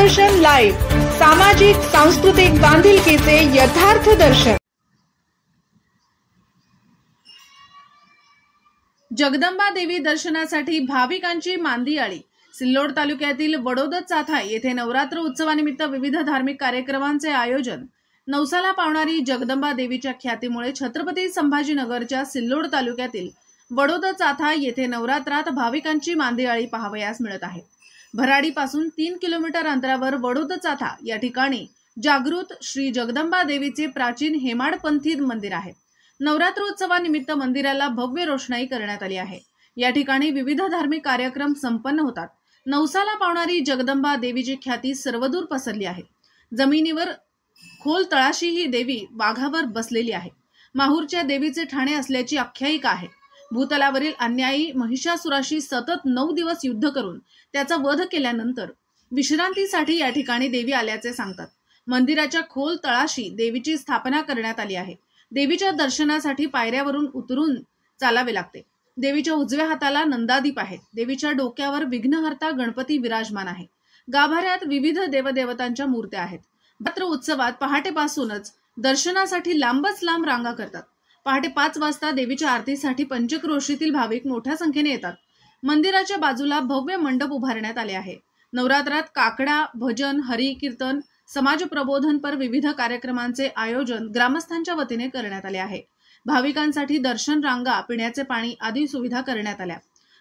गावदर्शन live, सामाजिक सांस्कृतिक बांधिलकीचे यथार्थ दर्शन। जगदंबा देवी दर्शनासाठी भाविकांची मांदियाळी। सिल्लोड तालुक्यातील वडोद चाथा येथे नवरात्र उत्सवानिमित्त विविध धार्मिक कार्यक्रमांचे आयोजन। नवसाला पावणारी जगदंबा देवीच्या ख्यातीमुळे छत्रपती संभाजीनगरच्या सिल्लोड तालुक्यातील वडोद चाथा येथे नवरात्रात भाविकांची मांदियाळी पाहावयास मिळत आहे। भराडीपासून 3 किलोमीटर अंतरावर वडोद चाथा या ठिकाणी जागृत श्री जगदंबा देवीचे प्राचीन हेमाडपंथी मंदिर आहे। नवरात्र उत्सवानिमित्त मंदिराला भव्य रोषणाई करण्यात आली आहे। या ठिकाणी विविध धार्मिक कार्यक्रम संपन्न होतात। नवसाला पावणारी जगदंबा देवीची ख्याती सर्वदूर पसरली आहे। जमिनीवर खोल तळाशी ही देवी वाघावर बसलेली आहे। माहूरच्या देवीचे ठाणे असल्याची आख्यायिका आहे। भूतलावरील अन्यायी महिषासुराशी सतत 9 दिवस युद्ध करून त्याचा वध केल्यानंतर विश्रांतीसाठी या ठिकाणी देवी आल्याचे सांगतात। मंदिराच्या खोल तळाशी देवीची स्थापना करण्यात आली आहे। देवीच्या दर्शनासाठी पायऱ्यावरून उतरून चालावे लागते। देवीच्या उजव्या हाताला नंदादीप आहे। देवीच्या डोक्यावर विघ्नहर्ता गणपती विराजमान आहे। गाभाऱ्यात विविध देवदेवतांच्या मूर्त्या आहेत। नवरात्र उत्सवात पहाटेपासूनच दर्शनासाठी लांबच लांब रांगा करतात। पहाटे 5 वाजता देवीच्या आरतीसाठी पंचक्रोशीतील भाविक मोठ्या संख्येने येतात। मंदिराच्या बाजूला भव्य मंडप उभारण्यात आले आहे। नवरात्रात काकडा, भजन, हरी कीर्तन, समाज प्रबोधनपर विविध कार्यक्रमांचे आयोजन ग्रामस्थांच्या वतीने करण्यात आले आहे। भाविकांसाठी दर्शन रांगा, पिण्याचे पाणी आदी सुविधा करण्यात आल्या।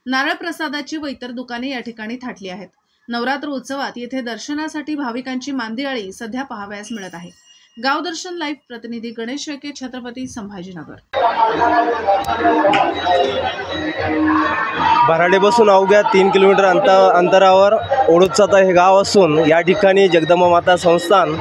नारळ प्रसादाची व इतर दुकाने या ठिकाणी थाटली आहेत। नवरात्र उत्सवात येथे दर्शनासाठी भाविकांची मांदियाळी सध्या पाहावयास मिळत आहे। गावदर्शन लाईव्ह प्रतिनिधी गणेश शेळके, छत्रपती संभाजीनगर। भराडीपासून अवघ्या 3 किलोमीटर अंतरावर वडोद चाथा हे गाव असून या ठिकाणी जगदंबा माता संस्थान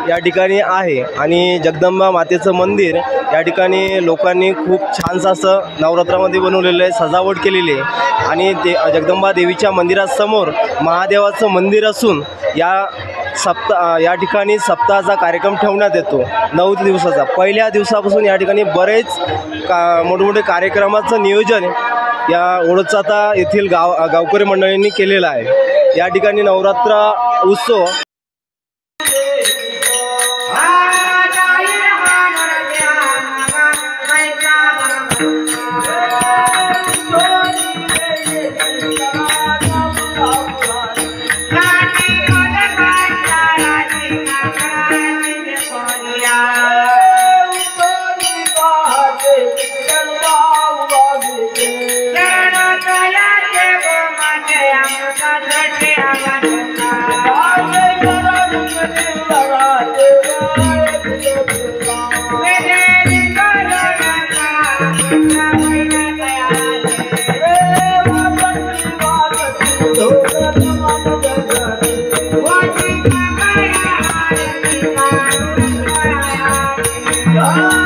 या ठिकाणी आहे आणि जगदंबा मातेचं मंदिर या ठिकाणी लोकांनी खूप छानसं असं नवरात्रामध्ये बनवलेलं आहे, सजावट केलेली आहे आणि जगदंबा देवीच्या मंदिरासमोर महादेवाचं मंदिर असून या ठिकाणी सप्ताहाचा कार्यक्रम ठेवण्यात येतो 9 दिवसाचा। पहिल्या दिवसापासून या ठिकाणी बरेच मोठमोठे कार्यक्रमाचं नियोजन या वडोद चाथा येथील गावकरी मंडळींनी केलेलं आहे। या ठिकाणी नवरात्र उत्सव Yeah.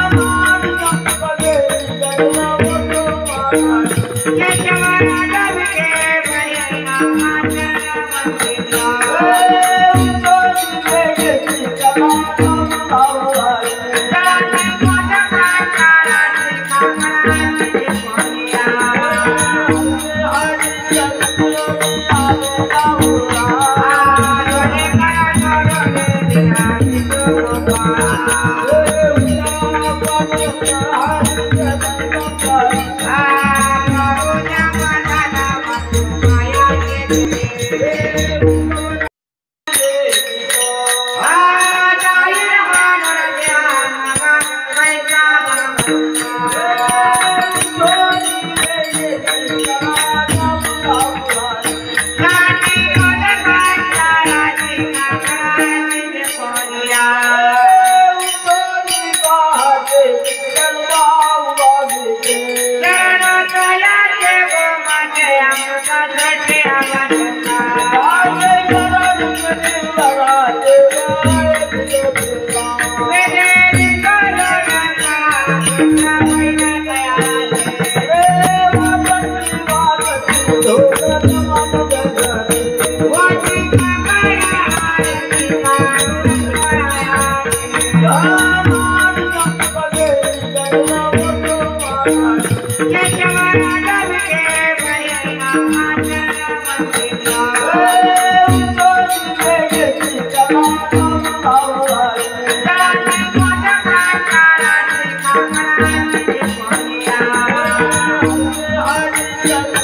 Yeah.